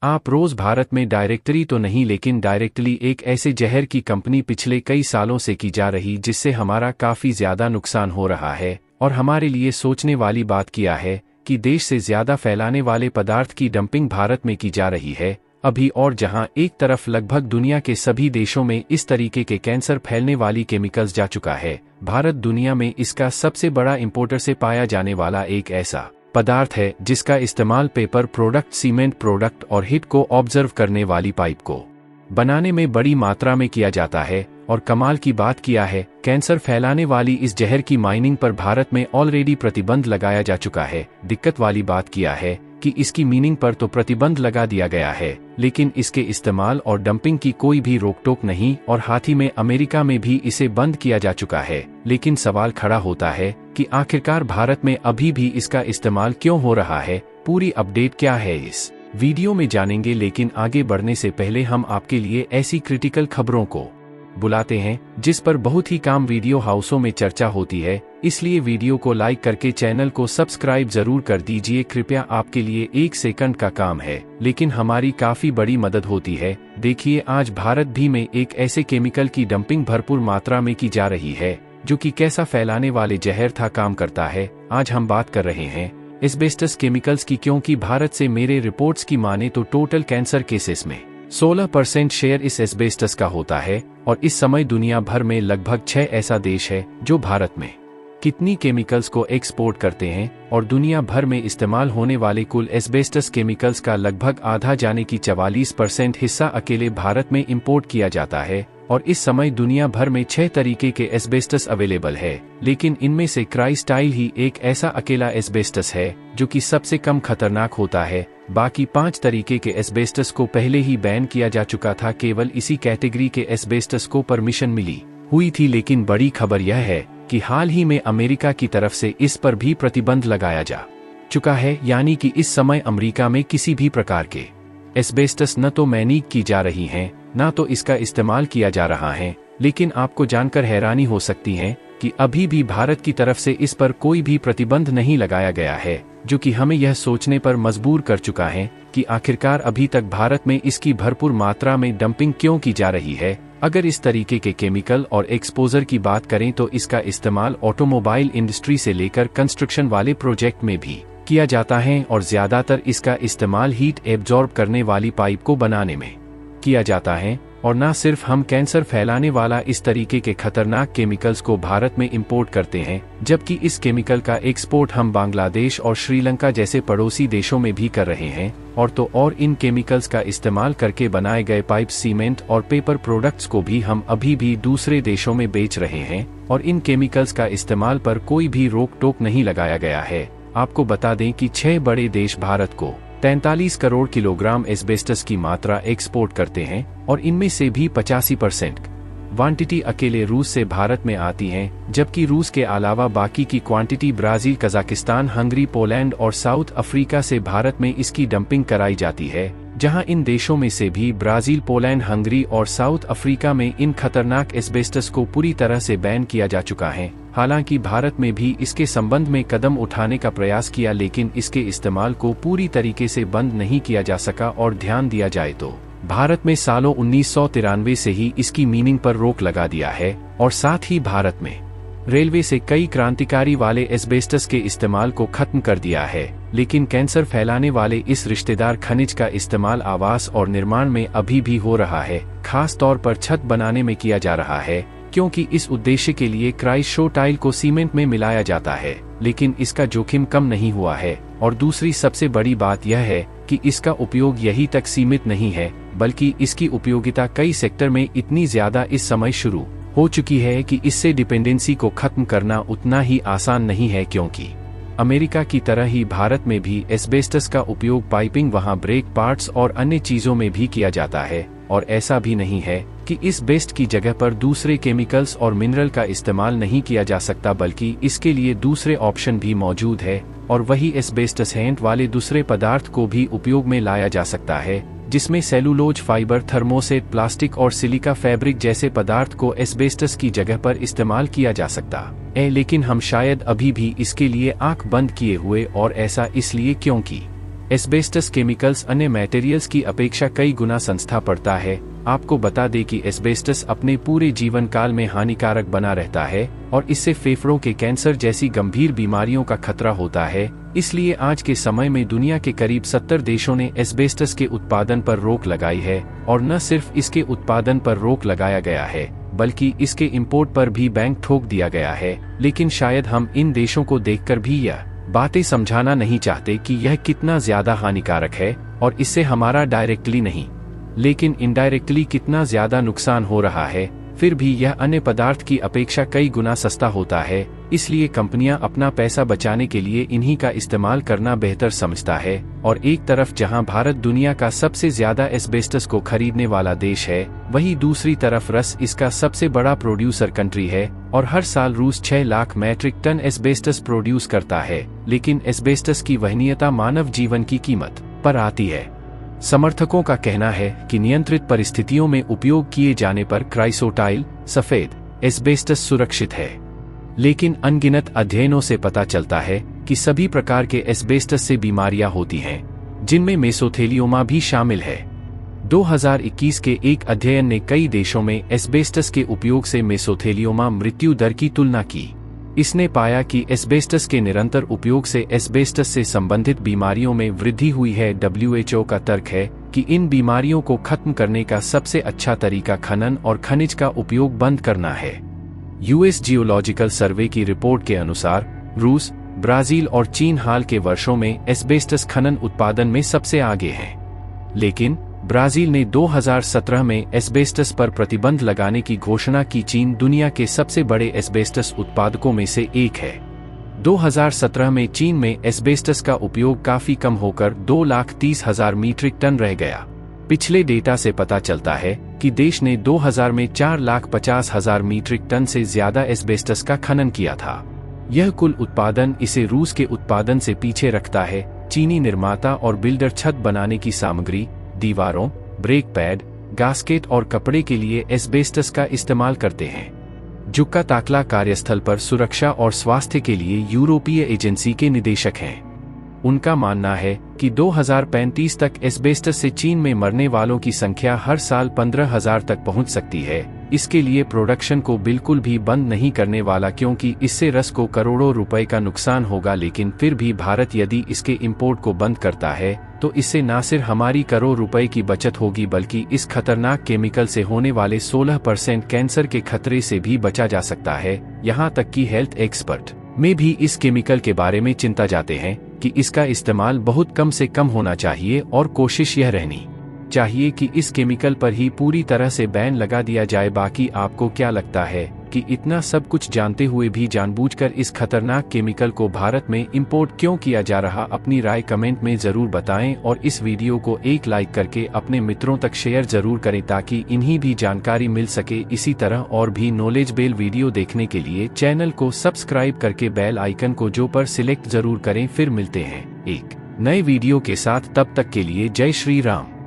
आप रोज भारत में डायरेक्टरी तो नहीं लेकिन डायरेक्टली एक ऐसे जहर की कंपनी पिछले कई सालों से की जा रही जिससे हमारा काफी ज्यादा नुकसान हो रहा है और हमारे लिए सोचने वाली बात किया है कि देश से ज्यादा फैलाने वाले पदार्थ की डंपिंग भारत में की जा रही है अभी। और जहां एक तरफ लगभग दुनिया के सभी देशों में इस तरीके के कैंसर फैलने वाली केमिकल्स जा चुका है, भारत दुनिया में इसका सबसे बड़ा इंपोर्टर से पाया जाने वाला एक ऐसा पदार्थ है जिसका इस्तेमाल पेपर प्रोडक्ट, सीमेंट प्रोडक्ट और हिट को ऑब्जर्व करने वाली पाइप को बनाने में बड़ी मात्रा में किया जाता है। और कमाल की बात किया है, कैंसर फैलाने वाली इस जहर की माइनिंग पर भारत में ऑलरेडी प्रतिबंध लगाया जा चुका है। दिक्कत वाली बात किया है कि इसकी मीनिंग पर तो प्रतिबंध लगा दिया गया है लेकिन इसके इस्तेमाल और डंपिंग की कोई भी रोक टोक नहीं और हाथी में अमेरिका में भी इसे बंद किया जा चुका है। लेकिन सवाल खड़ा होता है कि आखिरकार भारत में अभी भी इसका इस्तेमाल क्यों हो रहा है। पूरी अपडेट क्या है इस वीडियो में जानेंगे, लेकिन आगे बढ़ने से पहले हम आपके लिए ऐसी क्रिटिकल खबरों को बुलाते हैं जिस पर बहुत ही काम वीडियो हाउसों में चर्चा होती है, इसलिए वीडियो को लाइक करके चैनल को सब्सक्राइब जरूर कर दीजिए। कृपया आपके लिए 1 सेकंड का काम है लेकिन हमारी काफी बड़ी मदद होती है। देखिए, आज भारत भी में एक ऐसे केमिकल की डंपिंग भरपूर मात्रा में की जा रही है जो कि कैसा फैलाने वाले जहर था काम करता है। आज हम बात कर रहे हैं एस्बेस्टस केमिकल्स की, क्योंकि भारत से मेरे रिपोर्ट्स की माने तो टोटल कैंसर केसेस में 16% शेयर इस एस्बेस्टस का होता है और इस समय दुनिया भर में लगभग 6 ऐसा देश है जो भारत में कितनी केमिकल्स को एक्सपोर्ट करते हैं और दुनिया भर में इस्तेमाल होने वाले कुल एस्बेस्टस केमिकल्स का लगभग आधा यानी कि 44% हिस्सा अकेले भारत में इंपोर्ट किया जाता है। और इस समय दुनिया भर में 6 तरीके के एस्बेस्टस अवेलेबल है, लेकिन इनमें से क्राइस्टाइल ही एक ऐसा अकेला एस्बेस्टस है जो कि सबसे कम खतरनाक होता है। बाकी 5 तरीके के एस्बेस्टस को पहले ही बैन किया जा चुका था, केवल इसी कैटेगरी के एस्बेस्टस को परमिशन मिली हुई थी। लेकिन बड़ी खबर यह है कि हाल ही में अमेरिका की तरफ से इस पर भी प्रतिबंध लगाया जा चुका है, यानी कि इस समय अमेरिका में किसी भी प्रकार के एस्बेस्टस न तो मैन्युफैक्चर की जा रही हैं, ना तो इसका इस्तेमाल किया जा रहा है। लेकिन आपको जानकर हैरानी हो सकती है कि अभी भी भारत की तरफ से इस पर कोई भी प्रतिबंध नहीं लगाया गया है, जो कि हमें यह सोचने पर मजबूर कर चुका है कि आखिरकार अभी तक भारत में इसकी भरपूर मात्रा में डंपिंग क्यों की जा रही है। अगर इस तरीके के केमिकल और एक्सपोजर की बात करें तो इसका इस्तेमाल ऑटोमोबाइल इंडस्ट्री से लेकर कंस्ट्रक्शन वाले प्रोजेक्ट में भी किया जाता है और ज्यादातर इसका इस्तेमाल हीट एब्जॉर्ब करने वाली पाइप को बनाने में किया जाता है। और न सिर्फ हम कैंसर फैलाने वाला इस तरीके के खतरनाक केमिकल्स को भारत में इंपोर्ट करते हैं, जबकि इस केमिकल का एक्सपोर्ट हम बांग्लादेश और श्रीलंका जैसे पड़ोसी देशों में भी कर रहे हैं। और इन केमिकल्स का इस्तेमाल करके बनाए गए पाइप, सीमेंट और पेपर प्रोडक्ट्स को भी हम अभी भी दूसरे देशों में बेच रहे हैं और इन केमिकल्स का इस्तेमाल पर कोई भी रोक टोक नहीं लगाया गया है। आपको बता दें कि 6 बड़े देश भारत को 43 करोड़ किलोग्राम एस्बेस्टस की मात्रा एक्सपोर्ट करते हैं और इनमें से भी 85% क्वांटिटी अकेले रूस से भारत में आती हैं, जबकि रूस के अलावा बाकी की quantity Brazil, Kazakhstan, Hungary, Poland और साउथ अफ्रीका से भारत में इसकी डंपिंग कराई जाती है। जहां इन देशों में से भी ब्राजील, पोलैंड, हंगरी और साउथ अफ्रीका में इन खतरनाक एस्बेस्टस को पूरी तरह से बैन किया जा चुका है। हालांकि भारत में भी इसके संबंध में कदम उठाने का प्रयास किया, लेकिन इसके इस्तेमाल को पूरी तरीके से बंद नहीं किया जा सका। और ध्यान दिया जाए तो भारत में सालों 1993 से ही इसकी मीनिंग पर रोक लगा दिया है और साथ ही भारत में रेलवे से कई क्रांतिकारी वाले एस्बेस्टस के इस्तेमाल को खत्म कर दिया है। लेकिन कैंसर फैलाने वाले इस रिश्तेदार खनिज का इस्तेमाल आवास और निर्माण में अभी भी हो रहा है, खास तौर पर छत बनाने में किया जा रहा है, क्योंकि इस उद्देश्य के लिए क्राइसो टाइल को सीमेंट में मिलाया जाता है। लेकिन इसका जोखिम कम नहीं हुआ है। और दूसरी सबसे बड़ी बात यह है कि इसका उपयोग यही तक सीमित नहीं है, बल्कि इसकी उपयोगिता कई सेक्टर में इतनी ज्यादा इस समय शुरू हो चुकी है कि इससे डिपेंडेंसी को खत्म करना उतना ही आसान नहीं है, क्योंकि अमेरिका की तरह ही भारत में भी एस्बेस्टस का उपयोग पाइपिंग, वहां ब्रेक पार्ट्स और अन्य चीजों में भी किया जाता है। और ऐसा भी नहीं है कि इस बेस्ट की जगह पर दूसरे केमिकल्स और मिनरल का इस्तेमाल नहीं किया जा सकता, बल्कि इसके लिए दूसरे ऑप्शन भी मौजूद है और वही एस्बेस्टस हैंट वाले दूसरे पदार्थ को भी उपयोग में लाया जा सकता है, जिसमें सेलुलोज फाइबर, थर्मोसेट, प्लास्टिक और सिलिका फैब्रिक जैसे पदार्थ को एस्बेस्टस की जगह पर इस्तेमाल किया जा सकता है। लेकिन हम शायद अभी भी इसके लिए आंख बंद किए हुए, और ऐसा इसलिए क्योंकि एस्बेस्टस केमिकल्स अन्य मटेरियल्स की अपेक्षा कई गुना सस्ता पड़ता है। आपको बता दें कि एस्बेस्टस अपने पूरे जीवन काल में हानिकारक बना रहता है और इससे फेफड़ों के कैंसर जैसी गंभीर बीमारियों का खतरा होता है। इसलिए आज के समय में दुनिया के करीब 70 देशों ने एस्बेस्टस के उत्पादन पर रोक लगाई है और न सिर्फ इसके उत्पादन पर रोक लगाया गया है बल्कि इसके इंपोर्ट पर भी बैंक ठोक दिया गया है। लेकिन शायद हम इन देशों को देखकर भी यह बातें समझाना नहीं चाहते कि यह कितना ज्यादा हानिकारक है और इससे हमारा डायरेक्टली नहीं लेकिन इनडायरेक्टली कितना ज्यादा नुकसान हो रहा है। फिर भी यह अन्य पदार्थ की अपेक्षा कई गुना सस्ता होता है, इसलिए कंपनियां अपना पैसा बचाने के लिए इन्हीं का इस्तेमाल करना बेहतर समझता है। और एक तरफ जहां भारत दुनिया का सबसे ज्यादा एस्बेस्टस को खरीदने वाला देश है, वहीं दूसरी तरफ रूस इसका सबसे बड़ा प्रोड्यूसर कंट्री है और हर साल रूस 6 lakh metric ton asbestos produce करता है। लेकिन एस्बेस्टस की वहनीयता मानव जीवन की कीमत पर आती है। समर्थकों का कहना है कि नियंत्रित परिस्थितियों में उपयोग किए जाने पर क्राइसोटाइल सफेद एस्बेस्टस सुरक्षित है, लेकिन अनगिनत अध्ययनों से पता चलता है कि सभी प्रकार के एस्बेस्टस से बीमारियां होती हैं, जिनमें मेसोथेलियोमा भी शामिल है। 2021 के एक अध्ययन ने कई देशों में एस्बेस्टस के उपयोग से मेसोथेलियोमा मृत्यु दर की तुलना की। इसने पाया कि एस्बेस्टस के निरंतर उपयोग से एस्बेस्टस से संबंधित बीमारियों में वृद्धि हुई है। WHO का तर्क है कि इन बीमारियों को खत्म करने का सबसे अच्छा तरीका खनन और खनिज का उपयोग बंद करना है। US जियोलॉजिकल सर्वे की रिपोर्ट के अनुसार रूस, ब्राजील और चीन हाल के वर्षों में एस्बेस्टस खनन उत्पादन में सबसे आगे हैं। लेकिन ब्राजील ने 2017 में एस्बेस्टस पर प्रतिबंध लगाने की घोषणा की। चीन दुनिया के सबसे बड़े एस्बेस्टस उत्पादकों में से एक है। 2017 में चीन में एस्बेस्टस का उपयोग काफी कम होकर 2,30,000 मीट्रिक टन रह गया। पिछले डेटा से पता चलता है कि देश ने 2000 में 4,50,000 मीट्रिक टन से ज्यादा एस्बेस्टस का खनन किया था। यह कुल उत्पादन इसे रूस के उत्पादन से पीछे रखता है। चीनी निर्माता और बिल्डर छत बनाने की सामग्री, दीवारों, ब्रेक पैड, गास्केट और कपड़े के लिए एस्बेस्टस का इस्तेमाल करते हैं। जुक्का ताकला कार्यस्थल पर सुरक्षा और स्वास्थ्य के लिए यूरोपीय एजेंसी के निदेशक हैं। उनका मानना है कि 2035 तक एस्बेस्टस से चीन में मरने वालों की संख्या हर साल 15,000 तक पहुंच सकती है। इसके लिए प्रोडक्शन को बिल्कुल भी बंद नहीं करने वाला, क्योंकि इससे रूस को करोड़ों रुपए का नुकसान होगा। लेकिन फिर भी भारत यदि इसके इंपोर्ट को बंद करता है तो इससे न सिर्फ हमारी करोड़ रुपए की बचत होगी बल्कि इस खतरनाक केमिकल से होने वाले 16% कैंसर के खतरे से भी बचा जा सकता है। यहाँ तक कि हेल्थ एक्सपर्ट में भी इस केमिकल के बारे में चिंता जाते हैं कि इसका इस्तेमाल बहुत कम से कम होना चाहिए और कोशिश यह रहनी चाहिए कि इस केमिकल पर ही पूरी तरह से बैन लगा दिया जाए। बाकी आपको क्या लगता है कि इतना सब कुछ जानते हुए भी जानबूझकर इस खतरनाक केमिकल को भारत में इंपोर्ट क्यों किया जा रहा? अपनी राय कमेंट में जरूर बताएं और इस वीडियो को एक लाइक करके अपने मित्रों तक शेयर जरूर करें ताकि इन्हीं भी जानकारी मिल सके। इसी तरह और भी नॉलेजेबल वीडियो देखने के लिए चैनल को सब्सक्राइब करके बेल आइकन को जो पर सिलेक्ट जरूर करें। फिर मिलते हैं एक नए वीडियो के साथ, तब तक के लिए जय श्री राम।